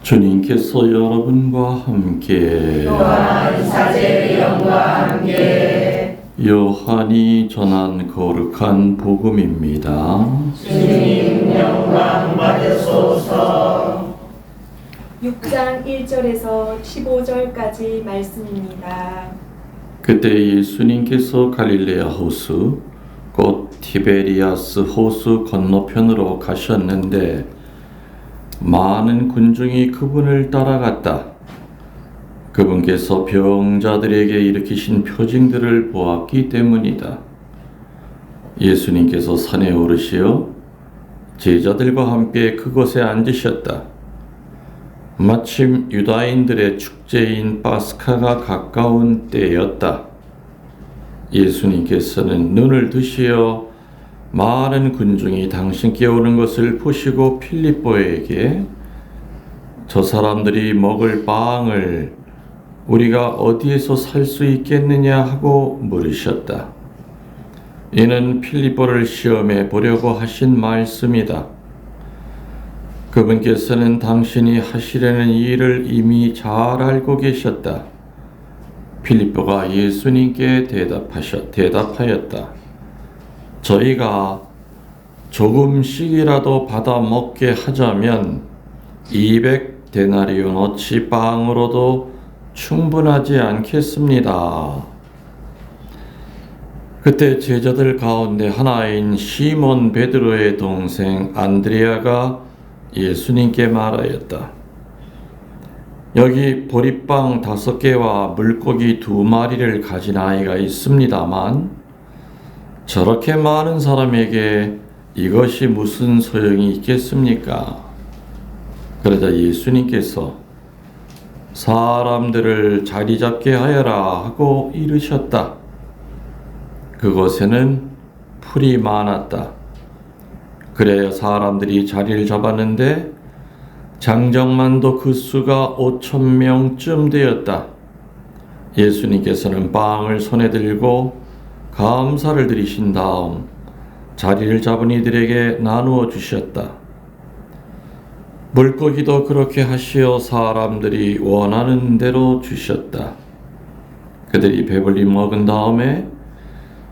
주님께서 여러분과 함께 또한 사제의 영과 함께 요한이 전한 거룩한 복음입니다. 주님 영광 받으소서. 6장 1절에서 15절까지 말씀입니다. 그때 예수님께서 갈릴레아 호수 곧 티베리아스 호수 건너편으로 가셨는데 많은 군중이 그분을 따라갔다. 그분께서 병자들에게 일으키신 표징들을 보았기 때문이다. 예수님께서 산에 오르시어 제자들과 함께 그곳에 앉으셨다. 마침 유다인들의 축제인 파스카가 가까운 때였다. 예수님께서는 눈을 드시어 많은 군중이 당신께 오는 것을 보시고 필립보에게 저 사람들이 먹을 빵을 우리가 어디에서 살 수 있겠느냐 하고 물으셨다. 이는 필립보를 시험해 보려고 하신 말씀이다. 그분께서는 당신이 하시려는 일을 이미 잘 알고 계셨다. 필립보가 예수님께 대답하였다. 저희가 조금씩이라도 받아 먹게 하자면 200데나리온어치 빵으로도 충분하지 않겠습니다. 그때 제자들 가운데 하나인 시몬 베드로의 동생 안드레아가 예수님께 말하였다. 여기 보리빵 5개와 물고기 2마리를 가진 아이가 있습니다만 저렇게 많은 사람에게 이것이 무슨 소용이 있겠습니까? 그러자 예수님께서 사람들을 자리 잡게 하여라 하고 이르셨다. 그곳에는 풀이 많았다. 그래야 사람들이 자리를 잡았는데 장정만도 그 수가 5,000명쯤 되었다. 예수님께서는 빵을 손에 들고 감사를 드리신 다음 자리를 잡은 이들에게 나누어 주셨다. 물고기도 그렇게 하시어 사람들이 원하는 대로 주셨다. 그들이 배불리 먹은 다음에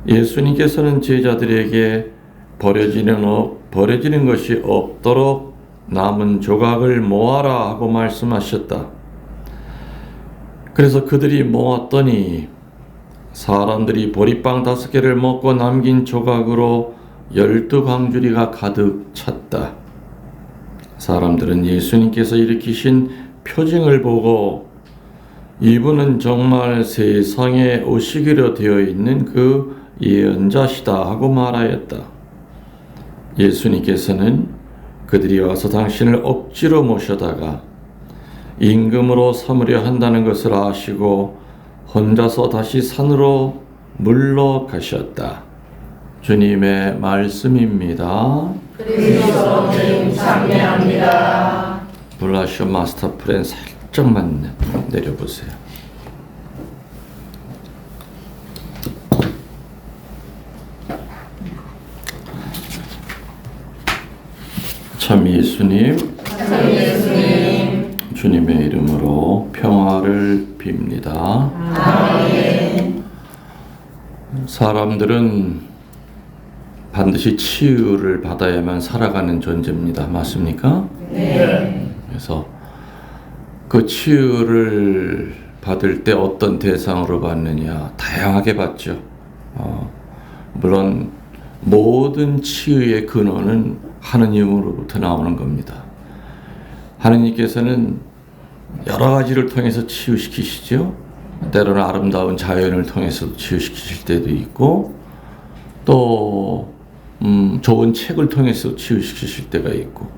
예수님께서는 제자들에게 버려지는 것이 없도록 남은 조각을 모아라 하고 말씀하셨다. 그래서 그들이 모았더니 사람들이 보리빵 5개를 먹고 남긴 조각으로 12광주리가 가득 찼다. 사람들은 예수님께서 일으키신 표징을 보고 이분은 정말 세상에 오시기로 되어 있는 그 예언자시다 하고 말하였다. 예수님께서는 그들이 와서 당신을 억지로 모셔다가 임금으로 삼으려 한다는 것을 아시고 혼자서 다시 산으로 물러가셨다. 주님의 말씀입니다. 그리스도님 찬미합니다. 블라셔 마스터 프렌 살짝만 내려보세요. 참 예수님, 주님의 이름으로 평화를 빕니다. 아멘. 사람들은 반드시 치유를 받아야만 살아가는 존재입니다. 맞습니까? 네. 그래서 그 치유를 받을 때 어떤 대상으로 받느냐 다양하게 받죠. 물론 모든 치유의 근원은 하느님으로부터 나오는 겁니다. 하느님께서는 여러 가지를 통해서 치유시키시죠. 때로는 아름다운 자연을 통해서도 치유시키실 때도 있고 또 좋은 책을 통해서 치유시키실 때가 있고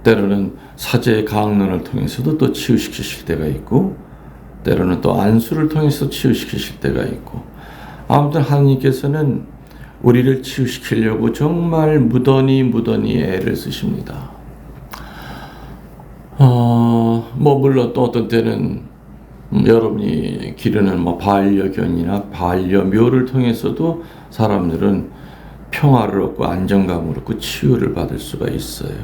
때로는 사제의 강론을 통해서도 또 치유시키실 때가 있고 때로는 또 안수를 통해서 치유시키실 때가 있고 아무튼 하나님께서는 우리를 치유시키려고 정말 무던히 애를 쓰십니다. 물론 또 어떤 때는 여러분이 기르는 반려견이나 반려묘를 통해서도 사람들은 평화를 얻고 안정감을 얻고 치유를 받을 수가 있어요.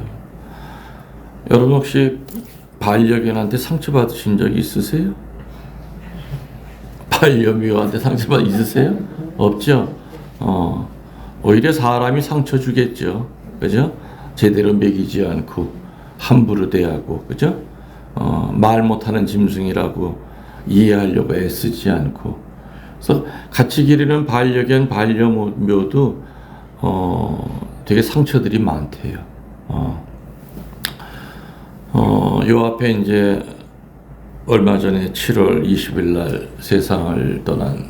여러분 혹시 반려견한테 상처받으신 적이 있으세요? 반려묘한테 상처받 있으세요? 없죠? 오히려 사람이 상처 주겠죠. 그죠? 제대로 먹이지 않고 함부로 대하고, 그죠? 말 못하는 짐승이라고 이해하려고 애쓰지 않고. 그래서 같이 기르는 반려견, 반려묘도 되게 상처들이 많대요. 요 앞에 이제 얼마 전에 7월 20일 날 세상을 떠난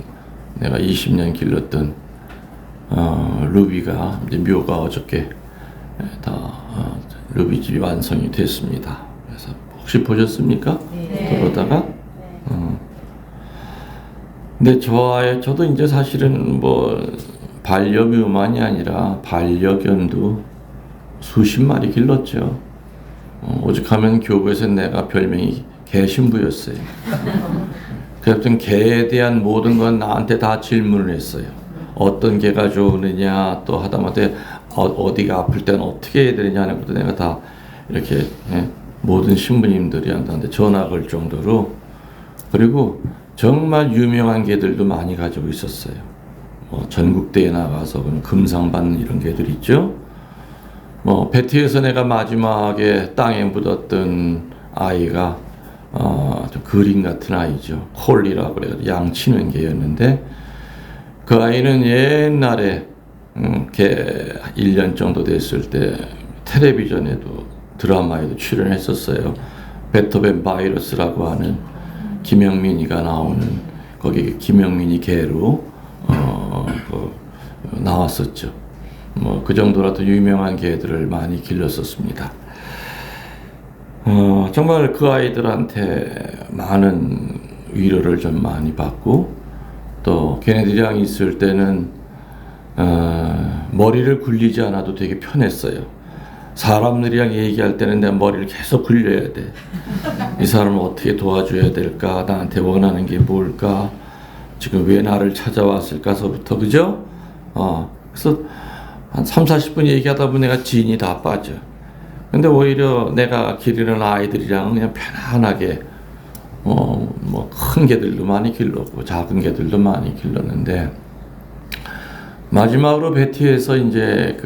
내가 20년 길렀던 루비가 이제 묘가 어저께 다 루비 집이 완성이 됐습니다. 그래서 혹시 보셨습니까? 들어오다가 근데 저도 이제 사실은 뭐 반려묘만이 아니라 반려견도 수십 마리 길렀죠. 오죽하면 교부에서 내가 별명이 개신부였어요. 그랬더니 개에 대한 모든 건 나한테 다 질문을 했어요. 어떤 개가 좋으느냐, 또 하다못해 어디가 아플 때는 어떻게 해야 되느냐는 것도 내가 다 이렇게 모든 신부님들이 한테 전화 걸 정도로. 그리고 정말 유명한 개들도 많이 가지고 있었어요. 전국대회 나가서 금상 받는 이런 개들 있죠. 베티에서 내가 마지막에 땅에 묻었던 아이가 좀 그림 같은 아이죠. 콜리라고 그래서 양치는 개였는데, 그 아이는 옛날에 걔 1년 정도 됐을 때 텔레비전에도 드라마에도 출연했었어요. 베토벤 바이러스라고 하는 김영민이가 나오는, 거기 김영민이 개로 나왔었죠. 그 정도라도 유명한 개들을 많이 길렀었습니다. 정말 그 아이들한테 많은 위로를 좀 많이 받고, 또 걔네들이랑 있을 때는 머리를 굴리지 않아도 되게 편했어요. 사람들이랑 얘기할 때는 내 머리를 계속 굴려야 돼. 이 사람을 어떻게 도와줘야 될까? 나한테 원하는 게 뭘까? 지금 왜 나를 찾아왔을까서부터, 그죠? 그래서 한 3, 40분 얘기하다 보면 내가 진이 다 빠져. 근데 오히려 내가 기르는 아이들이랑 그냥 편안하게, 큰 개들도 많이 길렀고, 작은 개들도 많이 길렀는데, 마지막으로 베티에서 이제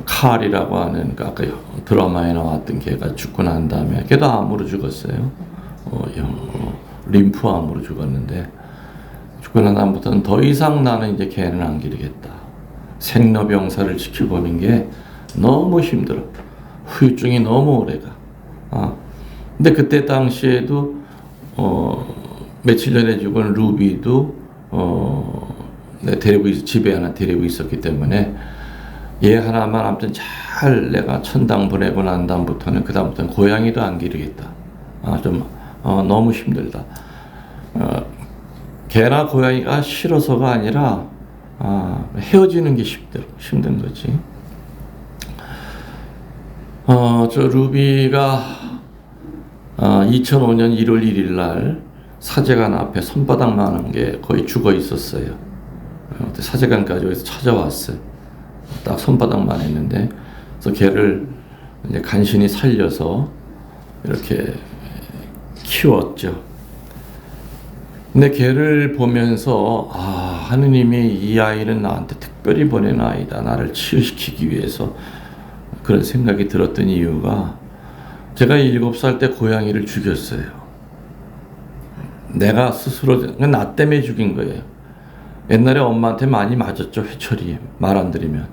칼이라고 하는, 아까 드라마에 나왔던 개가 죽고 난 다음에, 걔도 암으로 죽었어요. 림프암으로 죽었는데, 죽고 난 다음부터는 더 이상 나는 이제 개는 안 기르겠다. 생로병사를 지켜보는 게 너무 힘들어. 후유증이 너무 오래가. 근데 그때 당시에도 며칠 전에 죽은 루비도 집에 하나 데리고 있었기 때문에 얘 하나만 아무튼 잘 내가 천당 보내고 난 다음부터는 그다음부터는 고양이도 안 기르겠다. 너무 힘들다. 개나 고양이가 싫어서가 아니라 헤어지는 게 힘든 거지. 저 루비가 2005년 1월 1일 날 사제관 앞에 손바닥만한 게 거의 죽어 있었어요. 사제관까지 여기서 찾아왔어요. 딱 손바닥만 했는데, 그래서 걔를 이제 간신히 살려서 이렇게 키웠죠. 근데 걔를 보면서 하느님이 이 아이는 나한테 특별히 보낸 아이다. 나를 치유시키기 위해서. 그런 생각이 들었던 이유가, 제가 7살 때 고양이를 죽였어요. 내가 스스로, 나 때문에 죽인 거예요. 옛날에 엄마한테 많이 맞았죠. 회초리 말 안 들으면.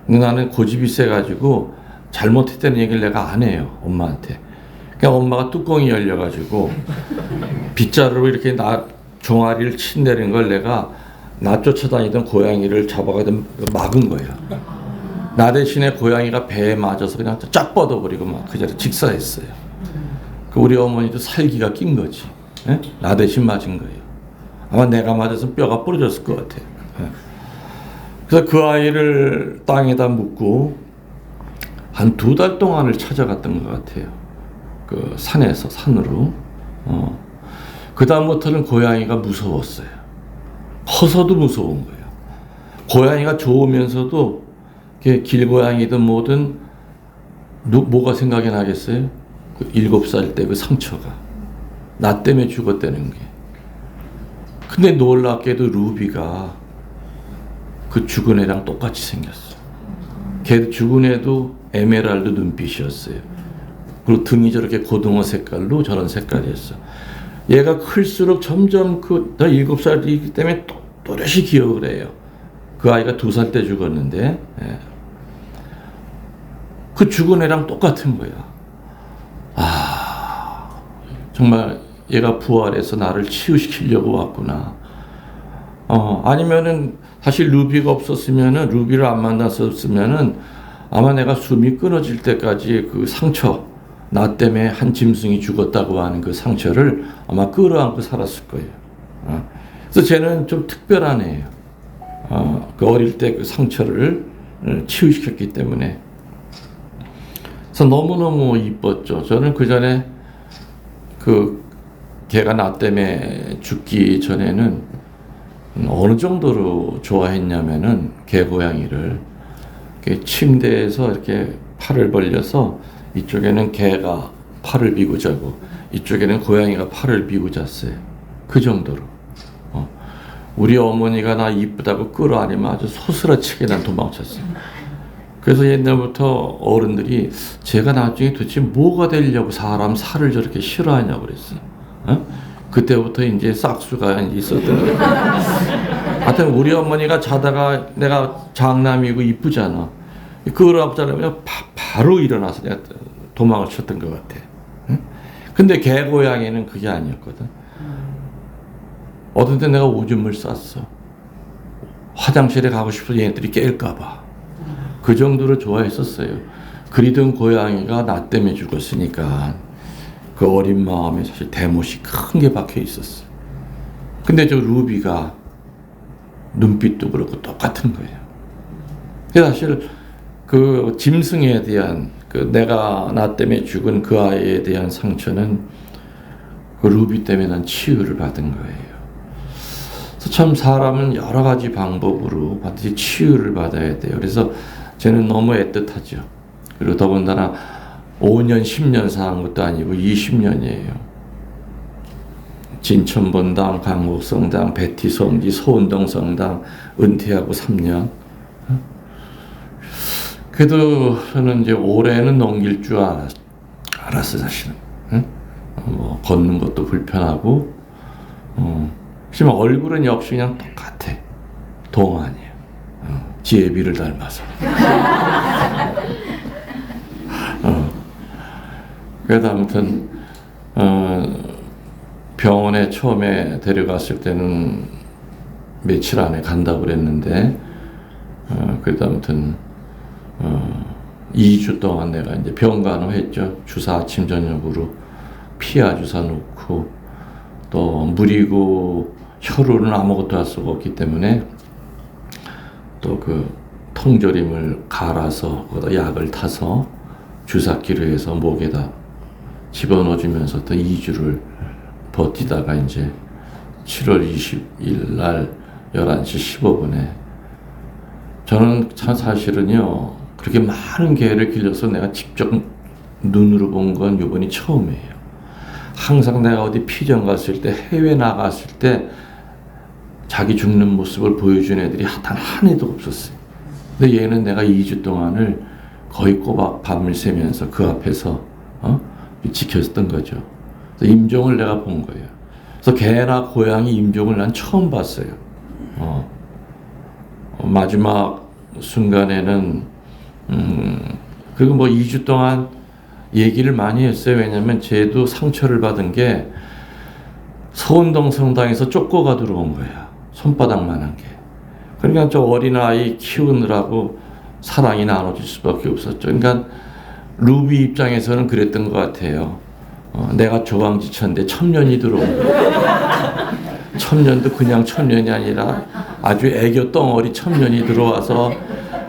근데 나는 고집이 세가지고 잘못했다는 얘기를 내가 안 해요. 엄마한테. 그러니까 엄마가 뚜껑이 열려가지고 빗자루로 이렇게 종아리를 친내린 걸 내가 나 쫓아다니던 고양이를 잡아가지고 막은 거야. 나 대신에 고양이가 배에 맞아서 그냥 쫙 뻗어버리고 막 그 자리에 직사했어요. 우리 어머니도 살기가 낀 거지. 예? 나 대신 맞은 거예요. 아마 내가 맞아서 뼈가 부러졌을 것 같아. 예. 그래서 그 아이를 땅에다 묻고 한 2달 동안을 찾아갔던 것 같아요. 그 산으로. 그 다음부터는 고양이가 무서웠어요. 커서도 무서운 거예요. 고양이가 좋으면서도 길고양이든 뭐든 뭐가 생각이 나겠어요? 그 7살 때 그 상처가 나 때문에 죽었다는 게. 근데 놀랍게도 루비가 그 죽은 애랑 똑같이 생겼어. 걔 죽은 애도 에메랄드 눈빛이었어요. 그리고 등이 저렇게 고등어 색깔로 저런 색깔이었어. 얘가 클수록 점점 나 7살이기 때문에 또렷이 기억을 해요. 그 아이가 2살 때 죽었는데, 예. 그 죽은 애랑 똑같은 거야. 정말 얘가 부활해서 나를 치유시키려고 왔구나. 아니면은 사실 루비가 없었으면은, 루비를 안 만났었으면은 아마 내가 숨이 끊어질 때까지 그 상처, 나 때문에 한 짐승이 죽었다고 하는 그 상처를 아마 끌어안고 살았을 거예요. 그래서 쟤는 좀 특별한 애예요. 그 어릴 때 그 상처를 치유시켰기 때문에. 그래서 너무너무 이뻤죠. 저는 그 전에 걔가 나 때문에 죽기 전에는 어느 정도로 좋아했냐면은 개 고양이를 침대에서 이렇게 팔을 벌려서 이쪽에는 개가 팔을 비고 자고 이쪽에는 고양이가 팔을 비고 잤어요. 그 정도로. 우리 어머니가 나 이쁘다고 끌어안으면 아주 소스라치게 난 도망쳤어요. 그래서 옛날부터 어른들이 제가 나중에 도대체 뭐가 되려고 사람 살을 저렇게 싫어하냐고 그랬어요. 그때부터 이제 싹수가 있었던 거예요. 하여튼 우리 어머니가 자다가 내가 장남이고 이쁘잖아. 끌어안고 자려면 바로 일어나서 내가 도망을 쳤던 것 같아. 근데 개고양이는 그게 아니었거든. 어떤 때 내가 오줌을 쌌어. 화장실에 가고 싶어서 얘네들이 깰까봐. 그 정도로 좋아했었어요. 그리던 고양이가 나 때문에 죽었으니까 그 어린 마음에 사실 대못이 큰 게 박혀 있었어. 근데 저 루비가 눈빛도 그렇고 똑같은 거예요. 그래서 사실 그 짐승에 대한 내가 나 때문에 죽은 그 아이에 대한 상처는 그 루비 때문에 난 치유를 받은 거예요. 그래서 참 사람은 여러 가지 방법으로 반드시 치유를 받아야 돼요. 그래서 저는 너무 애틋하죠. 그리고 더군다나 5년, 10년 사는 것도 아니고 20년이에요. 진천본당, 강곡성당, 베티성지, 소운동성당 은퇴하고 3년. 그래도 저는 이제 올해는 넘길 줄 알았어, 사실은. 뭐, 걷는 것도 불편하고, 하지만 얼굴은 역시 그냥 똑같아. 동안이야. 지혜비를 닮아서. 그래도 아무튼, 병원에 처음에 데려갔을 때는 며칠 안에 간다고 그랬는데, 그래도 아무튼, 2주 동안 내가 이제 병간호했죠. 주사 아침 저녁으로 피하 주사 놓고 또 물이고 혈흔은 아무것도 할 수가 없기 때문에 또 그 통조림을 갈아서 거기다 약을 타서 주사기로 해서 목에다 집어넣어주면서 또 2주를 버티다가 이제 7월 20일 날 11시 15분에 저는 참 사실은요 그렇게 많은 개를 길러서 내가 직접 눈으로 본 건 이번이 처음이에요. 항상 내가 어디 피전 갔을 때 해외 나갔을 때 자기 죽는 모습을 보여준 애들이 단 한 애도 없었어요. 근데 얘는 내가 2주 동안을 거의 꼬박 밤을 새면서 그 앞에서 지켰던 거죠. 그래서 임종을 내가 본 거예요. 그래서 개나 고양이 임종을 난 처음 봤어요. 마지막 순간에는 그리고 뭐 2주 동안 얘기를 많이 했어요. 왜냐면 쟤도 상처를 받은 게 서운동 성당에서 쫓고가 들어온 거야. 손바닥만한 게. 그러니까 저 어린아이 키우느라고 사랑이 나눠질 수밖에 없었죠. 그러니까 루비 입장에서는 그랬던 것 같아요. 내가 조강지천데 첨년이 들어온 거야. 첨년도 그냥 첨년이 아니라 아주 애교 덩어리 첨년이 들어와서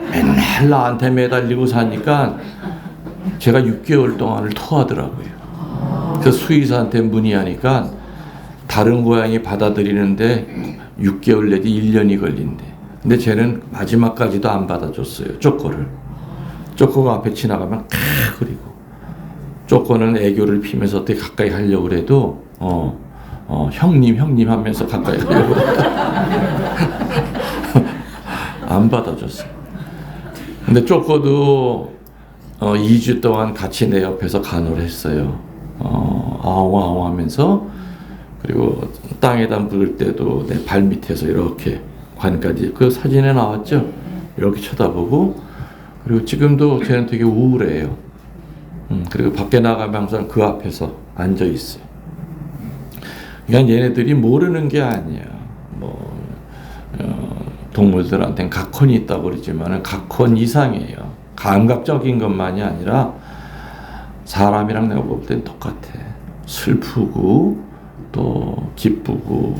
맨날 나한테 매달리고 사니까 제가 6개월 동안을 토하더라고요. 그래서 수의사한테 문의하니까 다른 고양이 받아들이는데 6개월 내지 1년이 걸린대. 근데 쟤는 마지막까지도 안 받아줬어요. 쪼꼬를. 쪼꼬가 앞에 지나가면 그리고 쫓고는 애교를 피면서 어떻게 가까이 하려고 그래도 형님 하면서 가까이 하려고 안 받아줬어. 근데 쫓고도 2주 동안 같이 내 옆에서 간호를 했어요. 아웅아웅 하면서. 그리고 땅에다 물을 때도 내 발 밑에서 이렇게 관까지, 그 사진에 나왔죠? 이렇게 쳐다보고. 그리고 지금도 쟤는 되게 우울해요. 그리고 밖에 나가면 항상 그 앞에서 앉아 있어요. 그러니까 얘네들이 모르는 게 아니야. 동물들한테는 각혼이 있다고 그러지만 각혼 이상이에요. 감각적인 것만이 아니라 사람이랑 내가 볼 땐 똑같아. 슬프고 또 기쁘고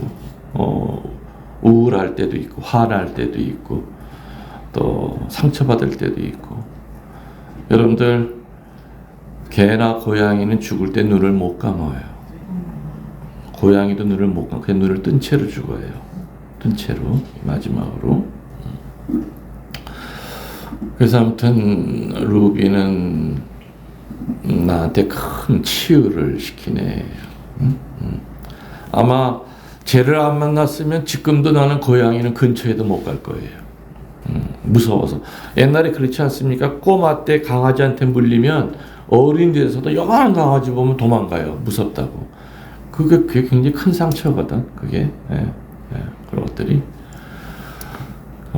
우울할 때도 있고 화날 때도 있고 또 상처받을 때도 있고. 여러분들, 개나 고양이는 죽을 때 눈을 못 감아요. 고양이도 눈을 못 감고 그냥 눈을 뜬 채로 죽어요. 뜬 채로, 마지막으로. 그래서 아무튼 루비는 나한테 큰 치유를 시키네. 아마 쟤를 안 만났으면 지금도 나는 고양이는 근처에도 못 갈 거예요. 무서워서. 옛날에 그렇지 않습니까? 꼬마 때 강아지한테 물리면 어린 데서도 요만한 강아지 보면 도망가요. 무섭다고. 그게 굉장히 큰 상처거든. 그게. 그런 것들이.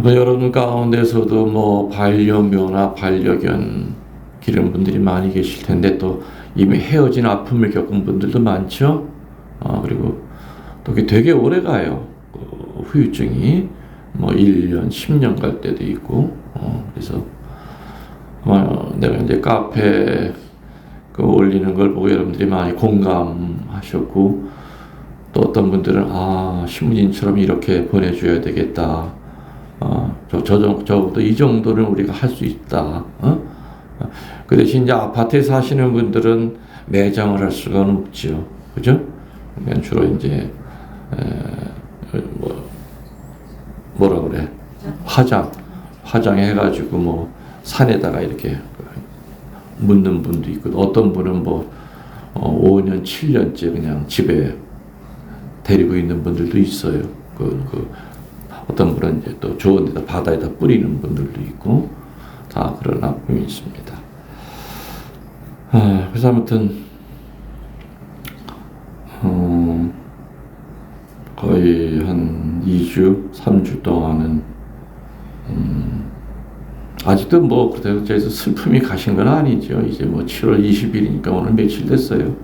여러분 가운데서도 뭐 반려묘나 반려견 기른 분들이 많이 계실 텐데 또 이미 헤어진 아픔을 겪은 분들도 많죠. 그리고 또 그게 되게 오래 가요. 후유증이 뭐 1년, 10년 갈 때도 있고. 그래서 내가 이제 카페 올리는 걸 보고 여러분들이 많이 공감하셨고, 또 어떤 분들은 신부님처럼 이렇게 보내줘야 되겠다. 적어도 이 정도는 우리가 할 수 있다. 그 대신 이제 아파트에 사시는 분들은 매장을 할 수가 없죠. 그죠? 그러니까 주로 이제, 뭐라 그래? 화장해가지고 뭐 산에다가 이렇게 묻는 분도 있고, 어떤 분은 5년, 7년째 그냥 집에 데리고 있는 분들도 있어요. 어떤 분은 이제 또 좋은 데다 바다에다 뿌리는 분들도 있고, 다 그런 아픔이 있습니다. 그래서 아무튼, 거의 한 2주, 3주 동안은, 아직도 그래도 저에서 슬픔이 가신 건 아니죠. 이제 7월 20일이니까 오늘 며칠 됐어요.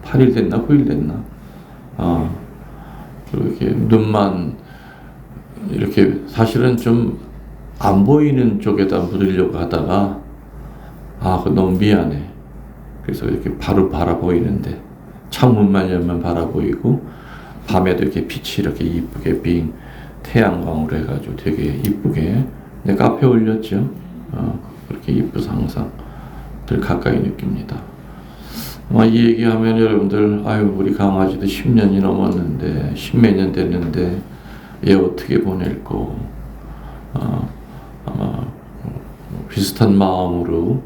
8일 됐나, 9일 됐나. 그리고 이렇게 눈만, 이렇게 사실은 좀 안 보이는 쪽에다 묻으려고 하다가, 그거 너무 미안해. 그래서 이렇게 바로 바라 보이는데, 창문만 열면 바라 보이고, 밤에도 이렇게 빛이 이렇게 이쁘게 빙 태양광으로 해가지고 되게 이쁘게. 내 카페에 올렸죠. 그렇게 이쁘서 항상 늘 가까이 느낍니다. 이 얘기하면 여러분들, 우리 강아지도 10년이 넘었는데, 10몇 년 됐는데, 얘 어떻게 보낼고, 아마 비슷한 마음으로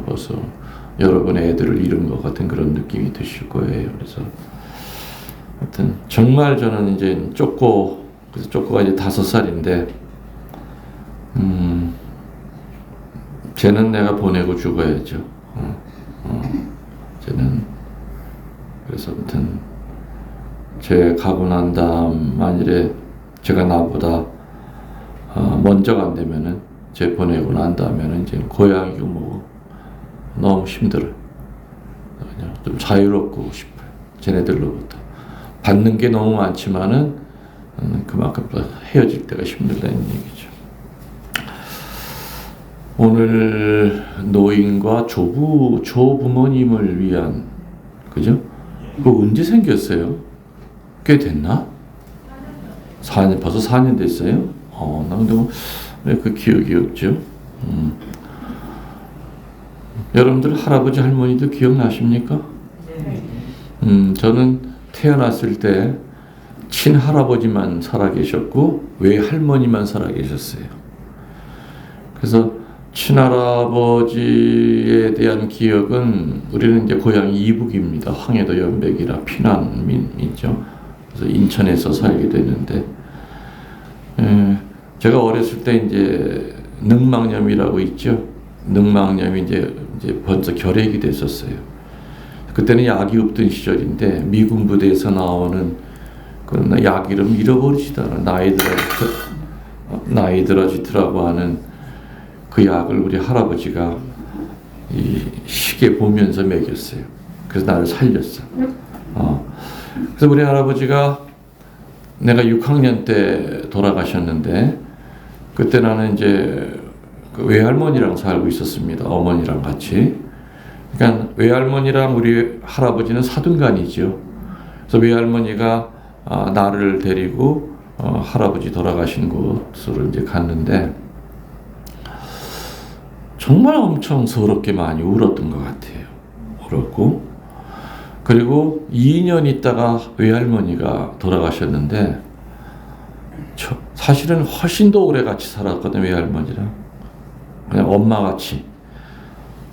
벌써 여러분의 애들을 잃은 것 같은 그런 느낌이 드실 거예요. 그래서 하여튼 정말 저는 이제 그래서 쪼꼬가 이제 5살인데, 쟤는 내가 보내고 죽어야죠. 쟤는. 그래서 아무튼 쟤 가고 난 다음 만일에 제가 나보다 먼저 간다면은, 쟤 보내고 난 다음에는 이제 고양이고 너무 힘들어요. 그냥 좀 자유롭고 싶어요. 쟤네들로부터. 받는 게 너무 많지만은 그만큼 헤어질 때가 힘들다는 얘기죠. 오늘 노인과 조부모님을 위한, 그죠? 그거 언제 생겼어요? 꽤 됐나? 4년, 벌써 4년 됐어요? 나 근데 왜 그 기억이 없죠? 여러분들 할아버지, 할머니도 기억나십니까? 저는 태어났을 때 친할아버지만 살아계셨고 외할머니만 살아계셨어요. 그래서 친할아버지에 대한 기억은 우리는 이제 고향이 이북입니다. 황해도 연백이라 피난민이죠. 그래서 인천에서 살게 되는데 제가 어렸을 때 이제 능망염이라고 있죠. 능망염이 이제 벌써 결핵이 됐었어요. 그때는 약이 없던 시절인데 미군 부대에서 나오는 그 약 이름 잃어버리지도 않아. 나이드라지트라고 하는 그 약을 우리 할아버지가 이 시계 보면서 먹였어요. 그래서 나를 살렸어. 그래서 우리 할아버지가 내가 6학년 때 돌아가셨는데 그때 나는 이제 그 외할머니랑 살고 있었습니다. 어머니랑 같이. 그러니까 외할머니랑 우리 할아버지는 사돈간이죠. 그래서 외할머니가 나를 데리고 할아버지 돌아가신 곳으로 이제 갔는데 정말 엄청 서럽게 많이 울었던 것 같아요. 울었고 그리고 2년 있다가 외할머니가 돌아가셨는데 사실은 훨씬 더 오래 같이 살았거든 외할머니랑 그냥 엄마같이.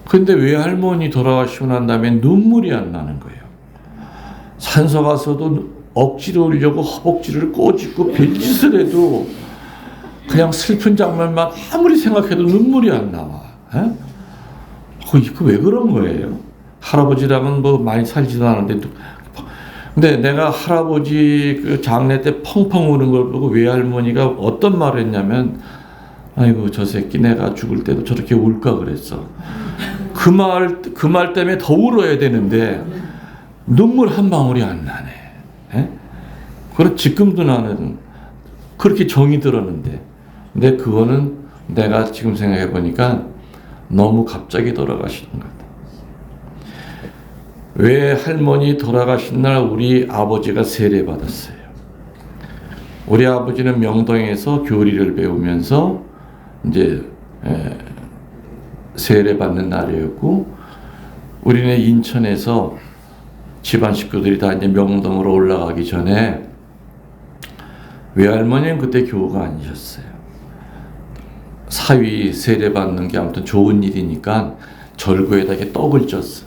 근데 외할머니 돌아가시고 난 다음에 눈물이 안 나는 거예요. 산소 가서도 억지로 울려고 허벅지를 꼬집고 별짓을 해도 그냥 슬픈 장면만 아무리 생각해도 눈물이 안 나와. 이거 왜 그런 거예요? 할아버지랑은 뭐 많이 살지도 않았는데. 근데 내가 할아버지 그 장례 때 펑펑 우는 걸 보고 외할머니가 어떤 말을 했냐면 아이고 저 새끼 내가 죽을 때도 저렇게 울까 그랬어. 그 말 때문에 더 울어야 되는데 눈물 한 방울이 안 나네. 그럼 지금도 나는 그렇게 정이 들었는데 근데 그거는 내가 지금 생각해 보니까 너무 갑자기 돌아가시는 것 같아. 외할머니 돌아가신 날 우리 아버지가 세례 받았어요. 우리 아버지는 명동에서 교리를 배우면서 이제 세례 받는 날이었고 우리는 인천에서 집안 식구들이 다 이제 명동으로 올라가기 전에 외할머니는 그때 교우가 아니셨어요. 사위 세례 받는 게 아무튼 좋은 일이니까 절구에다 이렇게 떡을 쪘어.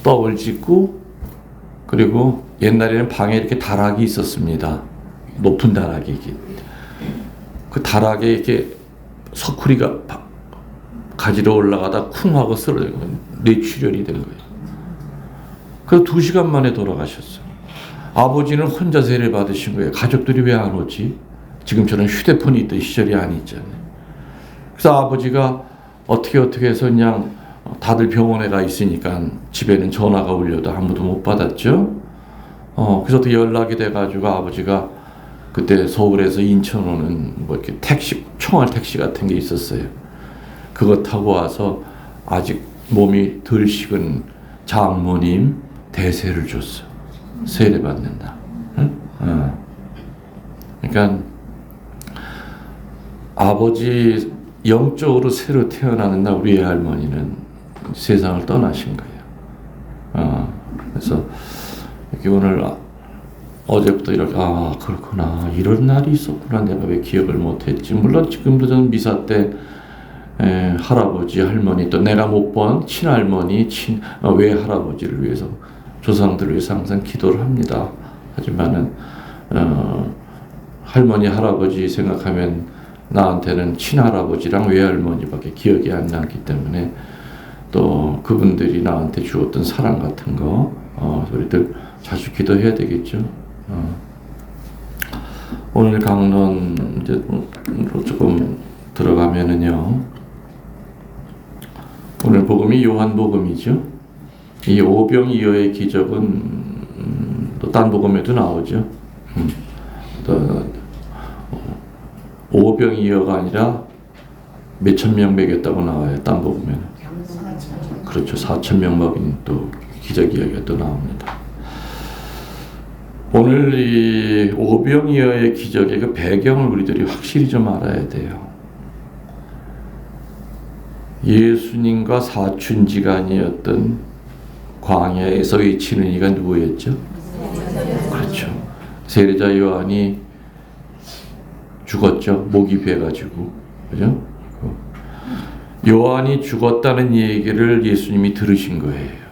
떡을 짓고 그리고 옛날에는 방에 이렇게 다락이 있었습니다. 높은 다락이 그 다락에 이렇게 서쿠리가 가지러 올라가다 쿵 하고 쓰러진 거예요. 뇌출혈이 된 거예요. 그래서 2시간 만에 돌아가셨어요. 아버지는 혼자 세례 받으신 거예요. 가족들이 왜 안 오지? 지금처럼 휴대폰이 있던 시절이 아니잖아요. 그래서 아버지가 어떻게 해서 그냥 다들 병원에 가 있으니까 집에는 전화가 울려도 아무도 못 받았죠. 그래서 또 연락이 돼가지고 아버지가 그때 서울에서 인천 오는 뭐 이렇게 택시, 총알 택시 같은 게 있었어요. 그거 타고 와서 아직 몸이 덜 식은 장모님 대세를 줬어. 세례 받는다. 그러니까 아버지 영적으로 새로 태어나는 날 우리 할머니는 세상을 떠나신 거예요. 그래서 이렇게 오늘 어제부터 이렇게 그렇구나 이런 날이 있었구나 내가 왜 기억을 못했지. 물론 지금도 저는 미사 때 할아버지 할머니 또 내가 못 본 친할머니 외할아버지를 위해서 조상들을 위해서 항상 기도를 합니다. 하지만은 할머니 할아버지 생각하면 나한테는 친할아버지랑 외할머니밖에 기억이 안 나기 때문에 또 그분들이 나한테 주었던 사랑 같은 거 우리들 자주 기도해야 되겠죠. 오늘 강론 이제 조금 들어가면은요. 오늘 복음이 요한복음이죠. 이 오병이어의 기적은 또 딴 복음에도 나오죠. 또 오병이어가 아니라 몇천 명 먹였다고 나와요. 딴 복음에는. 그렇죠. 4,000명 먹인 또 기적 이야기가 또 나옵니다. 오늘 이 오병이어의 기적의 그 배경을 우리들이 확실히 좀 알아야 돼요. 예수님과 사춘지간이었던 광야에서 외치는 이가 누구였죠? 그렇죠. 세례자 요한이 죽었죠. 목이 베가지고. 그죠? 요한이 죽었다는 얘기를 예수님이 들으신 거예요.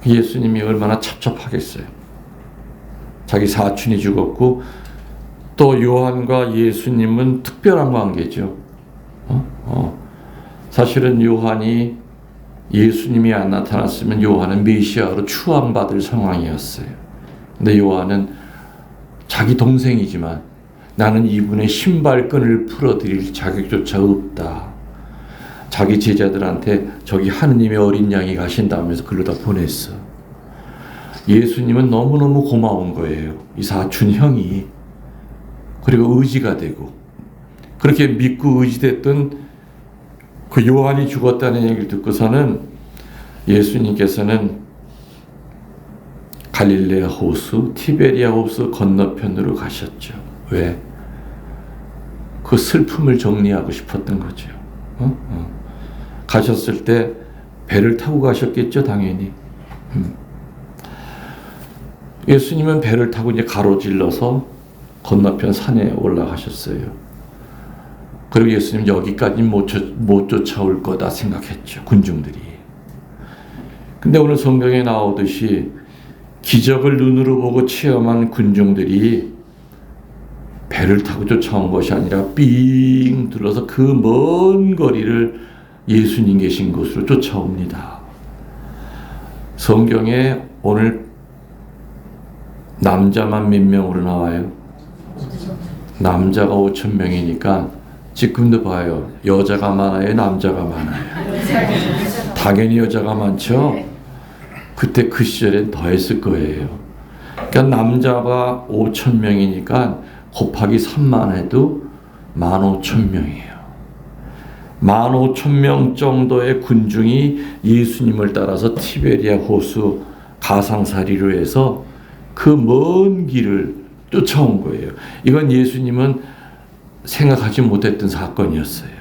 예수님이 얼마나 찹찹하겠어요. 자기 사촌이 죽었고 또 요한과 예수님은 특별한 관계죠. 사실은 요한이 예수님이 안 나타났으면 요한은 메시아로 추앙받을 상황이었어요. 근데 요한은 자기 동생이지만 나는 이분의 신발끈을 풀어드릴 자격조차 없다. 자기 제자들한테 저기 하느님의 어린 양이 가신다면서 글로 다 보냈어. 예수님은 너무너무 고마운 거예요. 이 사촌 형이. 그리고 의지가 되고 그렇게 믿고 의지됐던 그 요한이 죽었다는 얘기를 듣고서는 예수님께서는 갈릴레아 호수, 티베리아 호수 건너편으로 가셨죠. 왜? 그 슬픔을 정리하고 싶었던 거죠. 가셨을 때 배를 타고 가셨겠죠, 당연히. 예수님은 배를 타고 이제 가로질러서 건너편 산에 올라가셨어요. 그리고 예수님 여기까지 못 쫓아올 거다 생각했죠, 군중들이. 근데 오늘 성경에 나오듯이 기적을 눈으로 보고 체험한 군중들이 배를 타고 쫓아온 것이 아니라 삥 둘러서 그 먼 거리를 예수님 계신 곳으로 쫓아옵니다. 성경에 오늘 남자만 몇 명으로 나와요? 남자가 5,000명이니까 지금도 봐요. 여자가 많아요? 남자가 많아요? 당연히 여자가 많죠? 그때 그 시절엔 더 했을 거예요. 그러니까 남자가 5,000명이니까 곱하기 3만 해도 15,000명이에요. 15,000명 정도의 군중이 예수님을 따라서 티베리아 호수 가상사리로 해서 그 먼 길을 쫓아온 거예요. 이건 예수님은 생각하지 못했던 사건이었어요.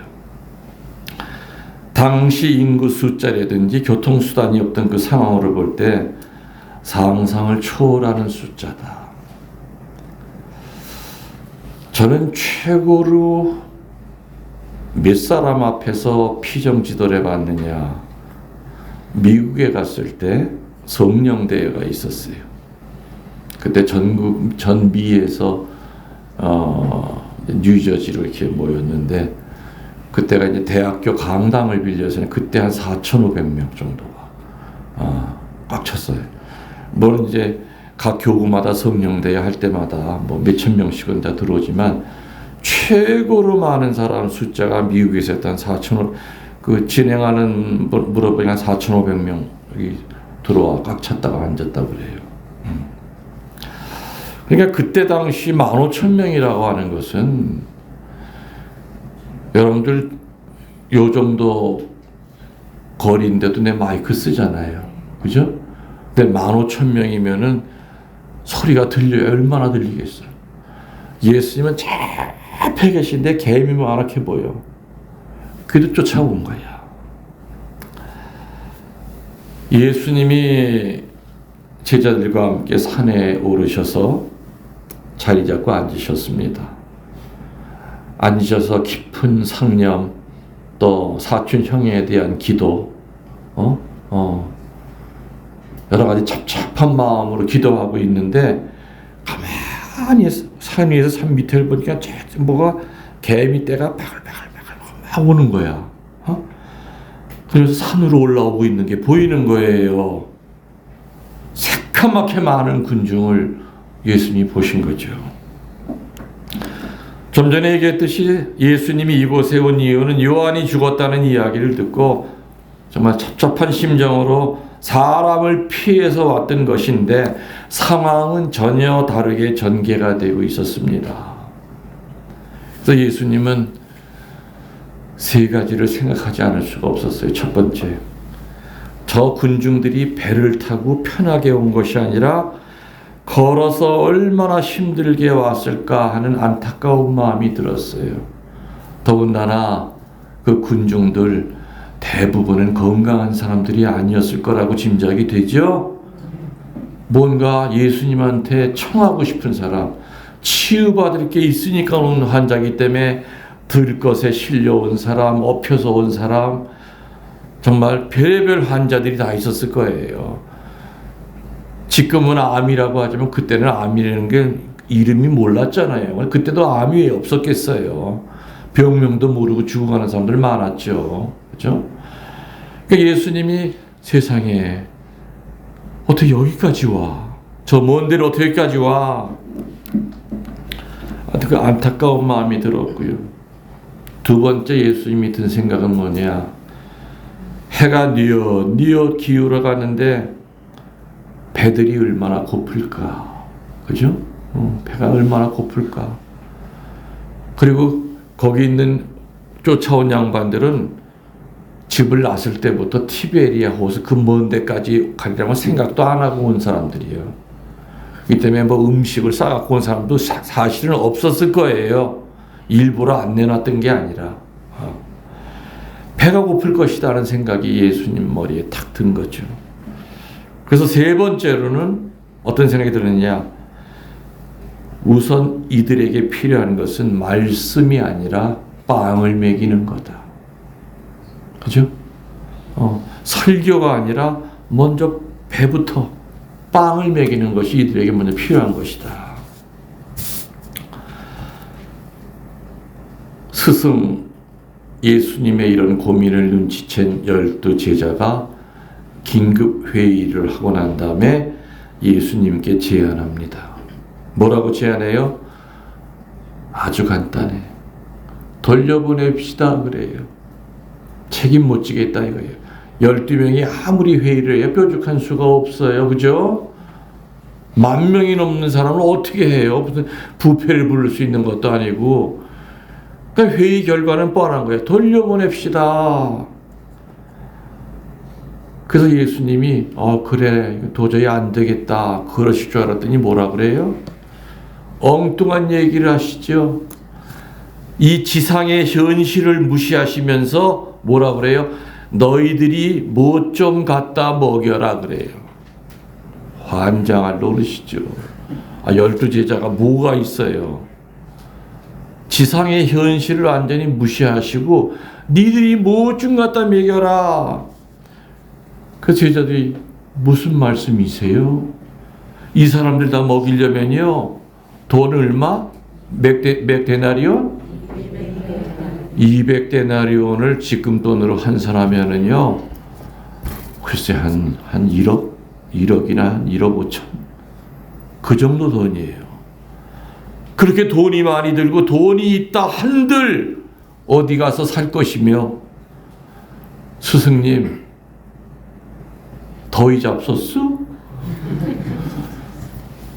당시 인구 숫자라든지 교통수단이 없던 그 상황으로 볼 때 상상을 초월하는 숫자다. 저는 최고로 몇 사람 앞에서 피정지도를 해봤느냐. 미국에 갔을 때 성령대회가 있었어요. 그때 전미에서 뉴저지로 이렇게 모였는데 그때가 이제 대학교 강당을 빌려서 그때 한 4,500명 정도가 꽉 찼어요. 물론 이제 각 교구마다 성령대회 할 때마다 뭐 몇천 명씩은 다 들어오지만 최고로 많은 사람 숫자가 미국에서 했던 4,500, 그 진행하는 물어보니 한 4,500명이 들어와 꽉 찼다가 앉았다고 그래요. 그러니까 그때 당시 15,000명이라고 하는 것은 여러분들 요 정도 거리인데도 내 마이크 쓰잖아요. 그죠? 근데 15,000명이면은 소리가 들려요. 얼마나 들리겠어요. 예수님은 저 앞에 계신데 개미 많게 보여. 그래도 쫓아온 거야. 예수님이 제자들과 함께 산에 오르셔서 자리 잡고 앉으셨습니다. 앉으셔서 깊은 상념, 또 사촌 형에 대한 기도, 여러 가지 찹찹한 마음으로 기도하고 있는데 가만히 산 위에서 산 밑을 보니까 뭐가 개미 떼가 바글바글바글 막 오는 거야. 그래서 산으로 올라오고 있는 게 보이는 거예요. 새카맣게 많은 군중을 예수님이 보신 거죠. 좀 전에 얘기했듯이 예수님이 이곳에 온 이유는 요한이 죽었다는 이야기를 듣고 정말 찹찹한 심정으로 사람을 피해서 왔던 것인데 상황은 전혀 다르게 전개가 되고 있었습니다. 그래서 예수님은 세 가지를 생각하지 않을 수가 없었어요. 첫 번째, 저 군중들이 배를 타고 편하게 온 것이 아니라 걸어서 얼마나 힘들게 왔을까 하는 안타까운 마음이 들었어요. 더군다나 그 군중들 대부분은 건강한 사람들이 아니었을 거라고 짐작이 되죠. 뭔가 예수님한테 청하고 싶은 사람, 치유받을 게 있으니까 온 환자이기 때문에 들것에 실려온 사람, 엎혀서 온 사람, 정말 별의별 환자들이 다 있었을 거예요. 지금은 암이라고 하지만 그때는 암이라는 게 이름이 몰랐잖아요. 그때도 암이 왜 없었겠어요. 병명도 모르고 죽어가는 사람들 많았죠. 그렇죠? 그러니까 예수님이 세상에 어떻게 여기까지 와? 저 먼 데로 어떻게 여기까지 와? 그 안타까운 마음이 들었고요. 두 번째 예수님이 든 생각은 뭐냐? 해가 뉘어 기울어 가는데 배들이 얼마나 고플까? 그죠? 배가 얼마나 고플까? 그리고 거기 있는 쫓아온 양반들은 집을 났을 때부터 티베리아 호수 그 먼 데까지 가리라고 생각도 안 하고 온 사람들이에요. 이 때문에 뭐 음식을 싸갖고 온 사람도 사실은 없었을 거예요. 일부러 안 내놨던 게 아니라. 배가 고플 것이다라는 생각이 예수님 머리에 탁 든 거죠. 그래서 세 번째로는 어떤 생각이 들었냐? 우선 이들에게 필요한 것은 말씀이 아니라 빵을 먹이는 거다. 그죠? 설교가 아니라 먼저 배부터 빵을 먹이는 것이 이들에게 먼저 필요한 것이다. 스승 예수님의 이런 고민을 눈치챈 12 제자가 긴급 회의를 하고 난 다음에 예수님께 제안합니다. 뭐라고 제안해요? 아주 간단해. 돌려보냅시다 그래요. 책임 못 지겠다 이거예요. 12명이 아무리 회의를 해야 뾰족한 수가 없어요. 그죠? 10,000명이 넘는 사람은 어떻게 해요? 무슨 부패를 부를 수 있는 것도 아니고. 그러니까 회의 결과는 뻔한 거예요. 돌려보냅시다. 그래서 예수님이 그래 도저히 안 되겠다 그러실 줄 알았더니 뭐라 그래요? 엉뚱한 얘기를 하시죠. 이 지상의 현실을 무시하시면서 뭐라 그래요? 너희들이 뭐 좀 갖다 먹여라 그래요. 환장할 노릇이죠. 12 제자가 뭐가 있어요? 지상의 현실을 완전히 무시하시고 니들이 뭐 좀 갖다 먹여라. 그 제자들이 무슨 말씀이세요? 이 사람들 다 먹이려면요 돈 얼마? 몇 데나리온? 200데나리온을 지금 돈으로 환산하면은요 글쎄 한 1억? 1억이나 한 1억 5천 그 정도 돈이에요. 그렇게 돈이 많이 들고 돈이 있다 한들 어디 가서 살 것이며 스승님 더위 잡섰어?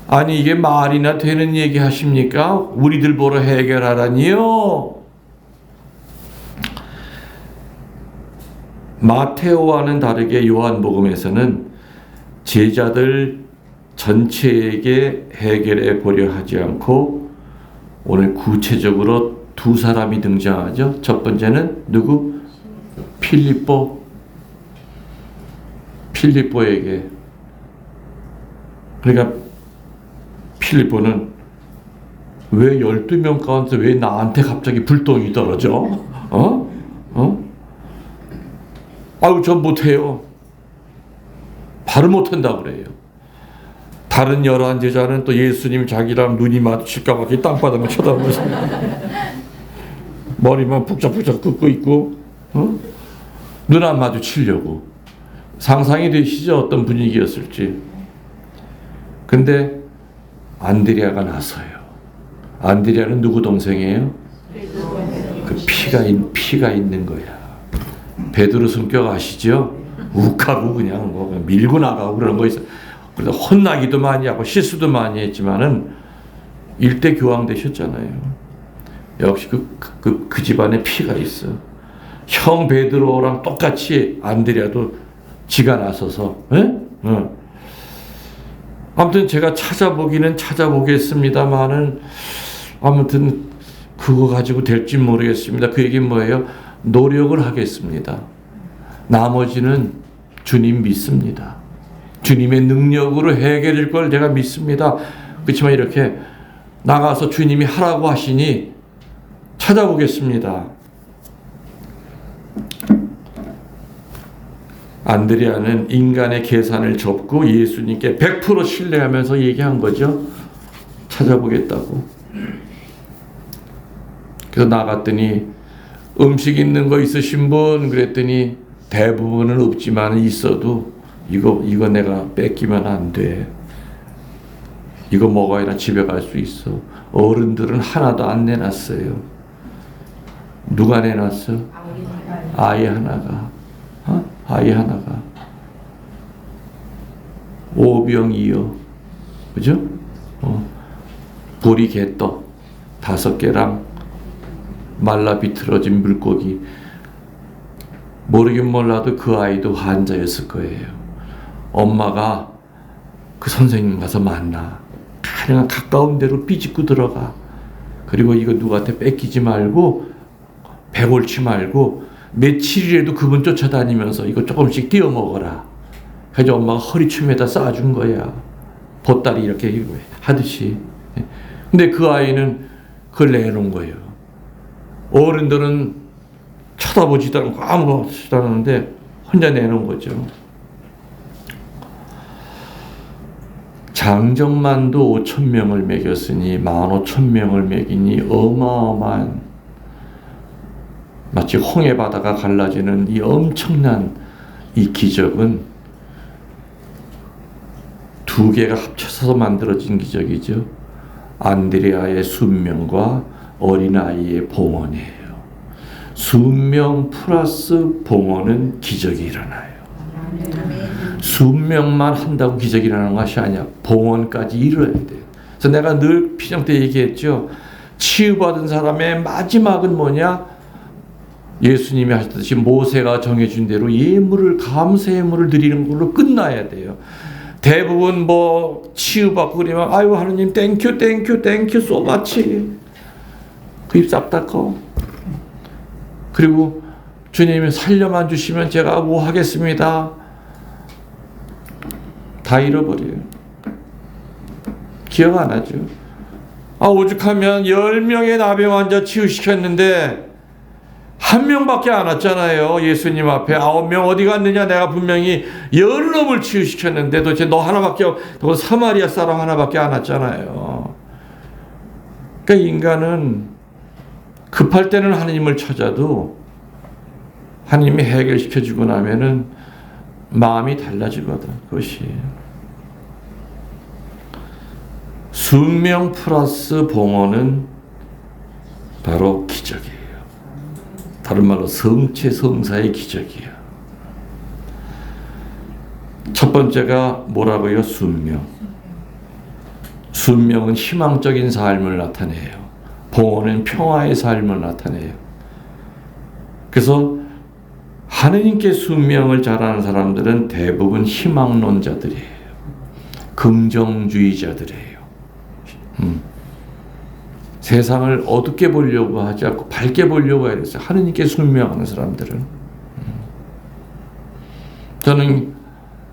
아니 이게 말이나 되는 얘기 하십니까? 우리들 보러 해결하라니요? 마테오와는 다르게 요한복음에서는 제자들 전체에게 해결해 보려 하지 않고 오늘 구체적으로 두 사람이 등장하죠. 첫 번째는 누구? 필립보에게. 그러니까 필립보는 왜 12명 가운데 왜 나한테 갑자기 불똥이 떨어져? 아유 전 못해요. 바로 못한다 그래요. 다른 11 제자는 또 예수님 자기랑 눈이 마주칠까 봐 땅바닥을 쳐다보면서 머리만 북적북적 긋고 있고 눈 안 마주치려고. 상상이 되시죠? 어떤 분위기였을지. 근데 안드레아가 나서요. 안드레아는 누구 동생이에요? 그 피가 있는 거야. 베드로 성격 아시죠? 욱하고 그냥 뭐 밀고 나가고 그런 거 있어. 그래서 혼나기도 많이 하고 실수도 많이 했지만은 일대 교황 되셨잖아요. 역시 그 집안에 피가 있어. 형 베드로랑 똑같이 안드레아도 지가 나서서. 아무튼 제가 찾아보기는 찾아보겠습니다만은 아무튼 그거 가지고 될지 모르겠습니다. 그 얘기는 뭐예요? 노력을 하겠습니다. 나머지는 주님 믿습니다. 주님의 능력으로 해결될 걸 제가 믿습니다. 그렇지만 이렇게 나가서 주님이 하라고 하시니 찾아보겠습니다. 안드레아는 인간의 계산을 접고 예수님께 100% 신뢰하면서 얘기한 거죠. 찾아보겠다고. 그래서 나갔더니 음식 있는 거 있으신 분? 그랬더니 대부분은 없지만 있어도 이거 내가 뺏기면 안 돼. 이거 먹어야 집에 갈 수 있어. 어른들은 하나도 안 내놨어요. 누가 내놨어? 아이 하나가. 아이 하나가. 오병이어. 그죠? 보리 개떡 5개랑 말라 비틀어진 물고기. 모르긴 몰라도 그 아이도 환자였을 거예요. 엄마가 그 선생님 가서 만나. 가능한 가까운 데로 삐집고 들어가. 그리고 이거 누구한테 뺏기지 말고 배 옳지 말고 며칠이라도 그분 쫓아다니면서 이거 조금씩 띄워 먹어라. 그래서 엄마가 허리춤에다 싸준 거야. 보따리 이렇게 하듯이. 근데 그 아이는 그걸 내놓은 거예요. 어른들은 쳐다보지도 않고 아무것도 안 하는데 혼자 내놓은 거죠. 장정만도 5,000명을 먹였으니 15,000명을 먹이니 어마어마한, 마치 홍해 바다가 갈라지는 이 엄청난 이 기적은 2개가 합쳐서 만들어진 기적이죠. 안드레아의 순명과 어린아이의 봉헌이에요. 순명 플러스 봉헌은 기적이 일어나요. 순명만 한다고 기적이 일어나는 것이 아니야. 봉헌까지 이루어야 돼요. 그래서 내가 늘 피정 때 얘기했죠. 치유받은 사람의 마지막은 뭐냐? 예수님이 하셨듯이 모세가 정해준 대로 예물을, 감사 예물을 드리는 걸로 끝나야 돼요. 대부분 뭐 치유받고 그러면 아유 하느님 땡큐 so much. 그 입 싹 닦어. 그리고 주님이 살려만 주시면 제가 뭐 하겠습니다. 다 잃어버려요. 기억 안 하죠. 오죽하면 10명의 나병 환자 치유시켰는데 1명밖에 안 왔잖아요. 예수님 앞에 9명 어디 갔느냐. 내가 분명히 10놈을 치유시켰는데 도대체 너 하나밖에, 너 사마리아 사람 하나밖에 안 왔잖아요. 그러니까 인간은 급할 때는 하나님을 찾아도 하나님이 해결시켜주고 나면은 마음이 달라지거든. 그것이 순명 플러스 봉헌은 바로 기적이에요. 다른 말로 성체 성사의 기적이에요. 첫 번째가 뭐라고요? 순명. 순명은 희망적인 삶을 나타내요. 봉헌은 평화의 삶을 나타내요. 그래서 하느님께 순명을 잘하는 사람들은 대부분 희망론자들이에요. 긍정주의자들이에요. 세상을 어둡게 보려고 하지 않고 밝게 보려고 해야 돼요. 하느님께 순명하는 사람들은. 저는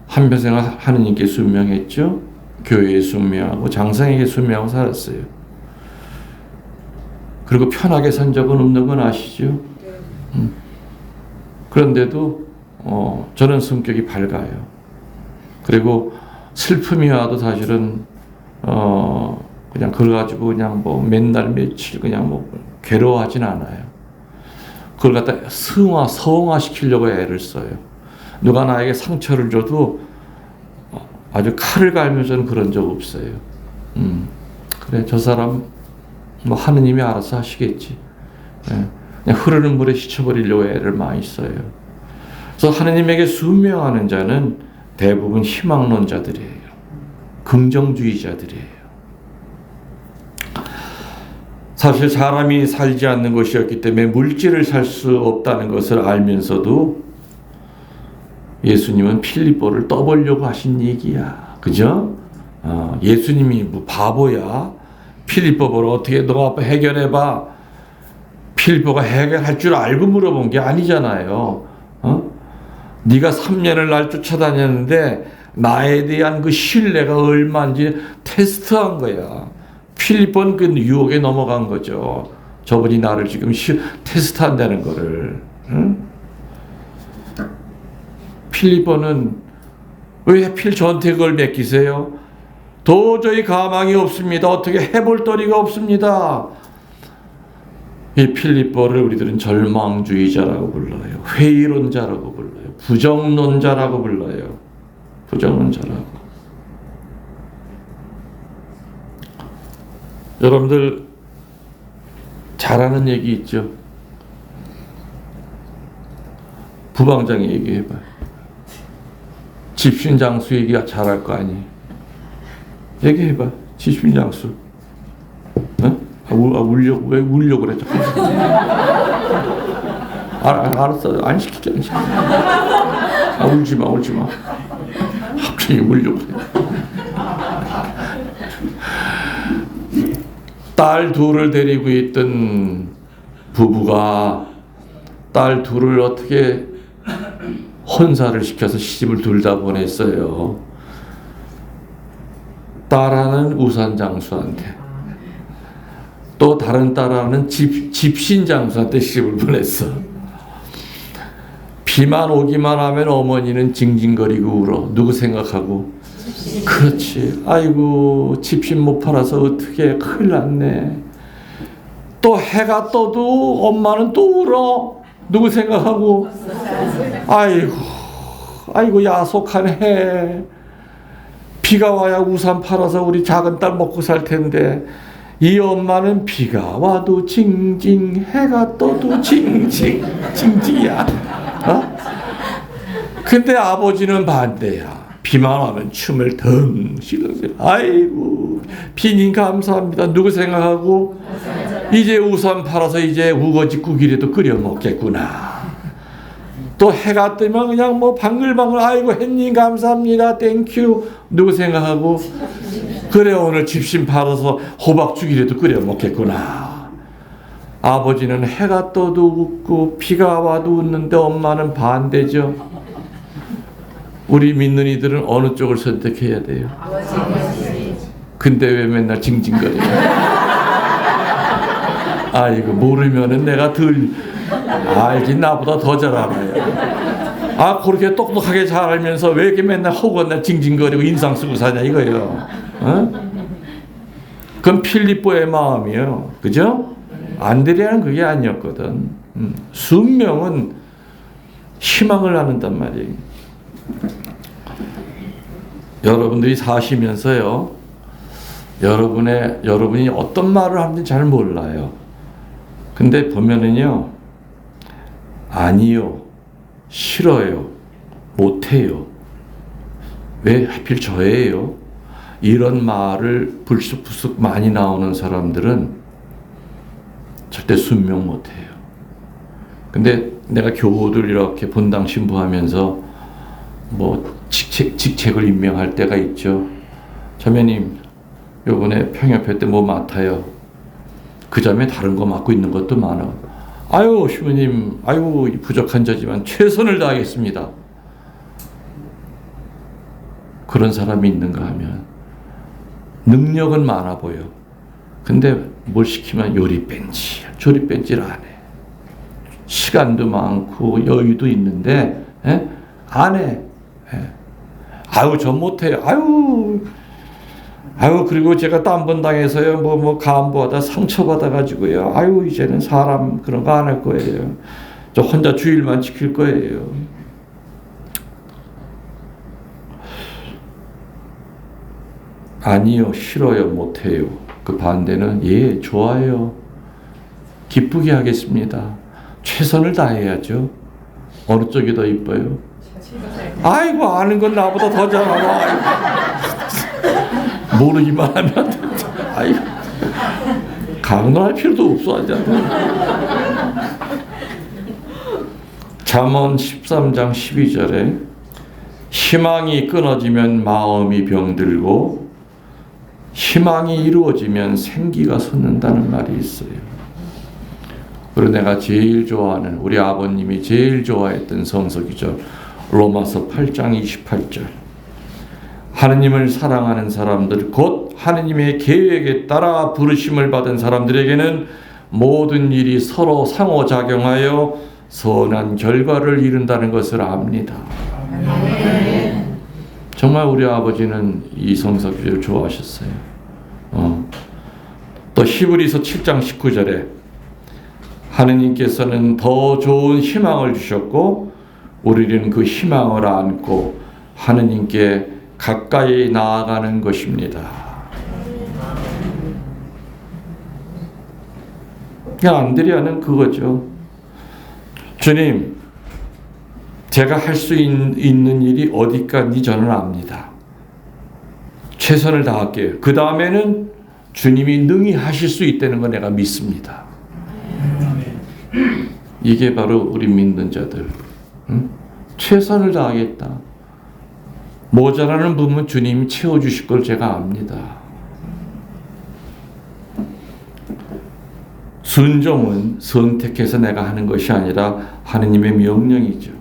한평생 하느님께 순명했죠. 교회에 순명하고 장상에게 순명하고 살았어요. 그리고 편하게 산 적은 없는 건 아시죠? 그런데도 저는 성격이 밝아요. 그리고 슬픔이 와도 사실은 그냥 그걸 가지고 그냥 뭐 맨날 며칠 그냥 뭐 괴로워하진 않아요. 그걸 갖다 성화 시키려고 애를 써요. 누가 나에게 상처를 줘도 아주 칼을 갈면서는 그런 적 없어요. 그래 저 사람 뭐 하느님이 알아서 하시겠지. 그냥 흐르는 물에 씻어버리려고 애를 많이 써요. 그래서 하느님에게 순명하는 자는 대부분 희망론자들이에요. 긍정주의자들이에요. 사실 사람이 살지 않는 것이었기 때문에 물질을 살 수 없다는 것을 알면서도 예수님은 필리포를 떠보려고 하신 얘기야. 그죠? 예수님이 뭐 바보야? 필리포를 어떻게 너가 해결해봐. 필리포가 해결할 줄 알고 물어본 게 아니잖아요. 네가 3년을 날 쫓아다녔는데 나에 대한 그 신뢰가 얼마인지 테스트한 거야. 필리포는 그 유혹에 넘어간 거죠. 저분이 나를 지금 테스트한다는 거를. 응? 필리포는 왜 하필 저한테 그걸 맡기세요? 도저히 가망이 없습니다. 어떻게 해볼 도리가 없습니다. 이 필리포를 우리들은 절망주의자라고 불러요. 회의론자라고 불러요. 부정론자라고 불러요. 부정론자라고. 여러분들 잘하는 얘기 있죠? 부방장이 얘기해봐요. 집신장수 얘기 잘할 거 아니에요. 얘기해봐. 집신장수. 어? 울려고 왜 울려고 그래? 알았어. 안 시키잖아. 울지 마. 갑자기 울려고 그래. 딸 둘을 데리고 있던 부부가 딸 둘을 어떻게 혼사를 시켜서 시집을 둘 다 보냈어요. 딸 하나는 우산장수한테, 또 다른 딸 하나는 집신장수한테 시집을 보냈어. 비만 오기만 하면 어머니는 징징거리고 울어. 누구 생각하고? 그렇지. 아이고, 집신 못 팔아서 어떻게 큰일 났네. 또 해가 떠도 엄마는 또 울어. 누구 생각하고? 아이고 야속한 해. 비가 와야 우산 팔아서 우리 작은 딸 먹고 살 텐데 이 엄마는 비가 와도 징징, 해가 떠도 징징이야. 어? 근데 아버지는 반대야. 비만 와면 춤을 덩 실으세요. 아이고, 비님 감사합니다. 누구 생각하고? 이제 우산 팔아서 이제 우거지 국이라도 끓여 먹겠구나. 또 해가 뜨면 그냥 뭐 방글방글, 아이고 햇님 감사합니다. 땡큐. 누구 생각하고? 그래, 오늘 집신 팔아서 호박죽이라도 끓여 먹겠구나. 아버지는 해가 떠도 웃고 비가 와도 웃는데 엄마는 반대죠. 우리 믿는 이들은 어느 쪽을 선택해야 돼요? 근데 왜 맨날 징징거려요? 아이고, 모르면은 내가 덜 알긴 나보다 더 잘 알아요. 아, 그렇게 똑똑하게 잘 알면서 왜 이렇게 맨날 허구한날 징징거리고 인상 쓰고 사냐 이거예요. 어? 그건 필리포의 마음이에요. 그죠? 안드레아는 그게 아니었거든. 순명은 희망을 나눈단 말이에요. 여러분들이 사시면서요, 여러분이 어떤 말을 하는지 잘 몰라요. 근데 보면은요, 아니요, 싫어요, 못해요, 왜 하필 저예요? 이런 말을 불쑥불쑥 많이 나오는 사람들은 절대 순명 못해요. 근데 내가 교우들 이렇게 본당 신부하면서 뭐 직책을 임명할 때가 있죠. 자매님, 요번에 평협회 때 뭐 맡아요? 그 자매 다른 거 맡고 있는 것도 많아. 아유, 시부님, 아유, 부족한 자지만 최선을 다하겠습니다. 그런 사람이 있는가 하면 능력은 많아 보여. 근데 뭘 시키면 요리 뺀지, 조리 뺀지를 안 해. 시간도 많고 여유도 있는데 안 해. 아유, 전 못해요. 아유, 그리고 제가 딴 번 당해서요, 뭐 간부하다 상처받아가지고요. 아유, 이제는 사람 그런 거 안 할 거예요. 저 혼자 주일만 지킬 거예요. 아니요, 싫어요, 못해요. 그 반대는 예, 좋아요. 기쁘게 하겠습니다. 최선을 다해야죠. 어느 쪽이 더 이뻐요? 아이고, 아는 건 나보다 더 잘 알아. 모르기만 하면 아이고, 강론할 필요도 없어. 하잖아. 잠언 13장 12절에 희망이 끊어지면 마음이 병들고 희망이 이루어지면 생기가 솟는다는 말이 있어요. 그리고 내가 제일 좋아하는, 우리 아버님이 제일 좋아했던 성서기죠. 로마서 8장 28절. 하느님을 사랑하는 사람들, 곧 하느님의 계획에 따라 부르심을 받은 사람들에게는 모든 일이 서로 상호작용하여 선한 결과를 이룬다는 것을 압니다. 정말 우리 아버지는 이 성서교를 좋아하셨어요. 또 히브리서 7장 19절에 하느님께서는 더 좋은 희망을 주셨고 우리는 그 희망을 안고 하느님께 가까이 나아가는 것입니다. 안드레아는 그거죠. 주님, 제가 할 수 있는 일이 어디까지 저는 압니다. 최선을 다할게요. 그 다음에는 주님이 능히 하실 수 있다는 거 내가 믿습니다. 이게 바로 우리 믿는 자들. 최선을 다하겠다. 모자라는 부분 주님이 채워주실 걸 제가 압니다. 순종은 선택해서 내가 하는 것이 아니라 하느님의 명령이죠.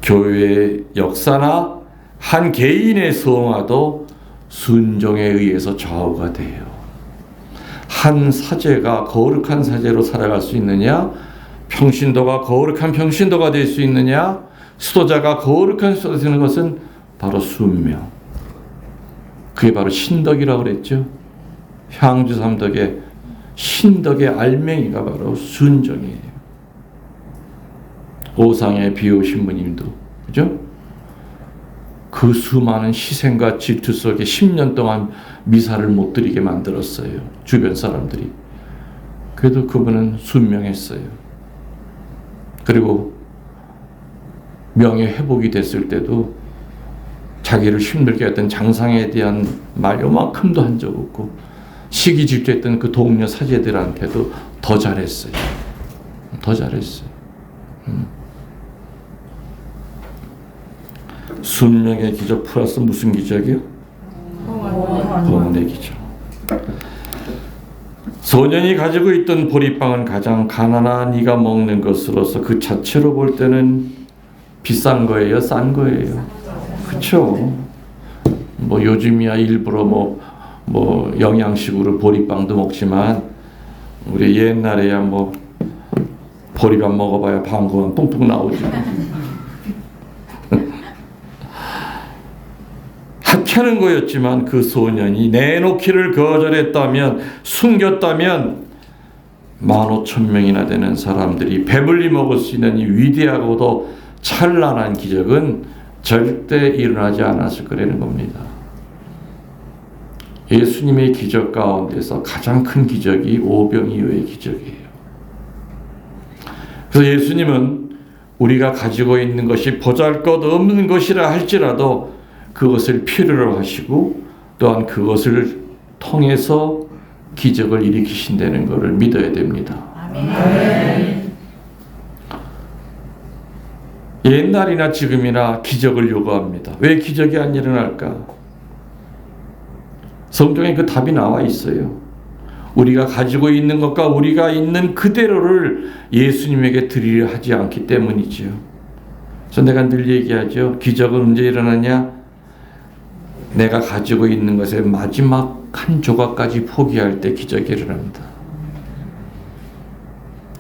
교회의 역사나 한 개인의 성화도 순종에 의해서 좌우가 돼요. 한 사제가 거룩한 사제로 살아갈 수 있느냐, 평신도가 거룩한 평신도가 될 수 있느냐, 수도자가 거룩한 수도가 되는 것은 바로 순명. 그게 바로 신덕이라고 그랬죠. 향주 삼덕의 신덕의 알맹이가 바로 순종이에요. 오상의 비오 신부님도 그죠? 그 수많은 희생과 질투 속에 10년 동안 미사를 못 드리게 만들었어요. 주변 사람들이. 그래도 그분은 순명했어요. 그리고 명예 회복이 됐을 때도 자기를 힘들게 했던 장상에 대한 말 요만큼도 한 적 없고 시기 질투했던 그 동료 사제들한테도 더 잘했어요. 더 잘했어요. 순명의 기적 플러스 무슨 기적이요? 구원의 기적. 소년이 가지고 있던 보리빵은 가장 가난한 이가 먹는 것으로서 그 자체로 볼 때는 비싼 거예요? 싼 거예요? 그렇죠. 뭐 요즘이야 일부러 뭐 영양식으로 보리빵도 먹지만 우리 옛날에야 뭐 보리밥 먹어봐야 방구만 뿡뿡 나오지. 하찮은 거였지만 그 소년이 내놓기를 거절했다면, 숨겼다면 15,000명이나 되는 사람들이 배불리 먹을 수 있는 이 위대하고도 찬란한 기적은 절대 일어나지 않았을 거라는 겁니다. 예수님의 기적 가운데서 가장 큰 기적이 오병이어의 기적이에요. 그래서 예수님은 우리가 가지고 있는 것이 보잘것없는 것이라 할지라도 그것을 필요로 하시고 또한 그것을 통해서 기적을 일으키신다는 것을 믿어야 됩니다. 아멘. 옛날이나 지금이나 기적을 요구합니다. 왜 기적이 안 일어날까? 성경에 그 답이 나와 있어요. 우리가 가지고 있는 것과 우리가 있는 그대로를 예수님에게 드리려 하지 않기 때문이지요. 그래서 내가 늘 얘기하죠. 기적은 언제 일어나냐? 내가 가지고 있는 것의 마지막 한 조각까지 포기할 때 기적이 일어납니다.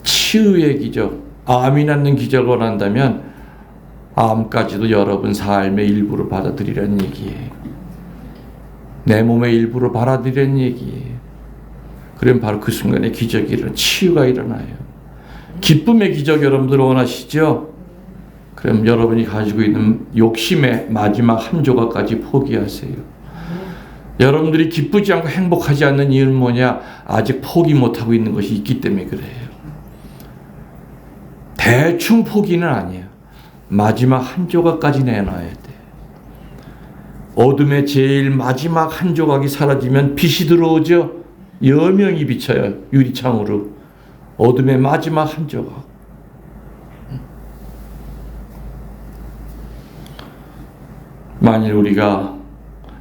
치유의 기적, 암이 낫는 기적을 원한다면 암까지도 여러분 삶의 일부로 받아들이라는 얘기예요. 내 몸의 일부로 받아들이라는 얘기예요. 그럼 바로 그 순간에 기적이 일어나요. 치유가 일어나요. 기쁨의 기적 여러분들 원하시죠? 그럼 여러분이 가지고 있는 욕심의 마지막 한 조각까지 포기하세요. 여러분들이 기쁘지 않고 행복하지 않는 이유는 뭐냐? 아직 포기 못하고 있는 것이 있기 때문에 그래요. 대충 포기는 아니에요. 마지막 한 조각까지 내놔야 돼. 어둠의 제일 마지막 한 조각이 사라지면 빛이 들어오죠. 여명이 비쳐요. 유리창으로. 어둠의 마지막 한 조각. 만일 우리가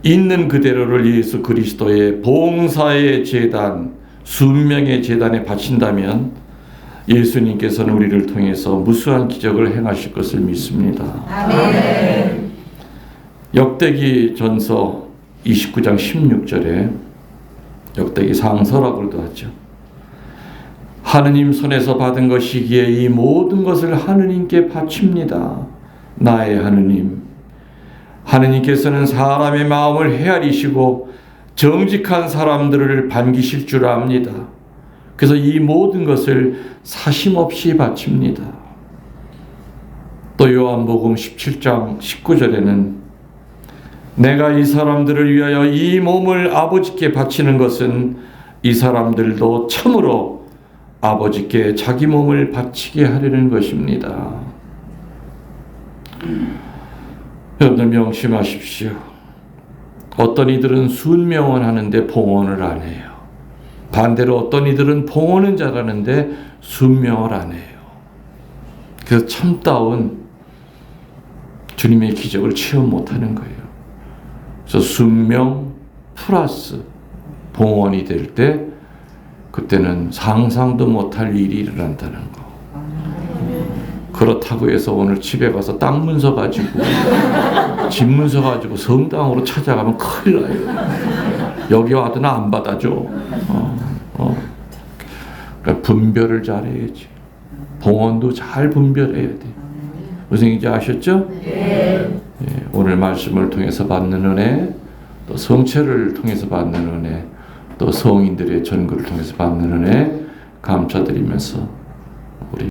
있는 그대로를 예수 그리스도의 봉사의 제단, 순명의 제단에 바친다면 예수님께서는 우리를 통해서 무수한 기적을 행하실 것을 믿습니다. 아멘. 역대기 전서 29장 16절에 역대기 상서라고도 하죠. 하느님 손에서 받은 것이기에 이 모든 것을 하느님께 바칩니다. 나의 하느님, 하느님께서는 사람의 마음을 헤아리시고 정직한 사람들을 반기실 줄 압니다. 그래서 이 모든 것을 사심없이 바칩니다. 또 요한복음 17장 19절에는 내가 이 사람들을 위하여 이 몸을 아버지께 바치는 것은 이 사람들도 참으로 아버지께 자기 몸을 바치게 하려는 것입니다. 여러분들 명심하십시오. 어떤 이들은 순명을 하는데 봉헌을 안 해요. 반대로 어떤 이들은 봉헌은 잘하는데 순명을 안 해요. 그래서 참다운 주님의 기적을 체험 못하는 거예요. 그래서 순명 플러스 봉헌이 될 때 그때는 상상도 못할 일이 일어난다는 거. 그렇다고 해서 오늘 집에 가서 땅 문서 가지고 집 문서 가지고 성당으로 찾아가면 큰일 나요. 여기 와도 나 안 받아줘. 그러니까 분별을 잘해야지. 봉헌도 잘 분별해야 돼. 무슨 얘기인지 아셨죠? 네. 예, 오늘 말씀을 통해서 받는 은혜, 또 성체를 통해서 받는 은혜, 또 성인들의 전거를 통해서 받는 은혜 감사드리면서 우리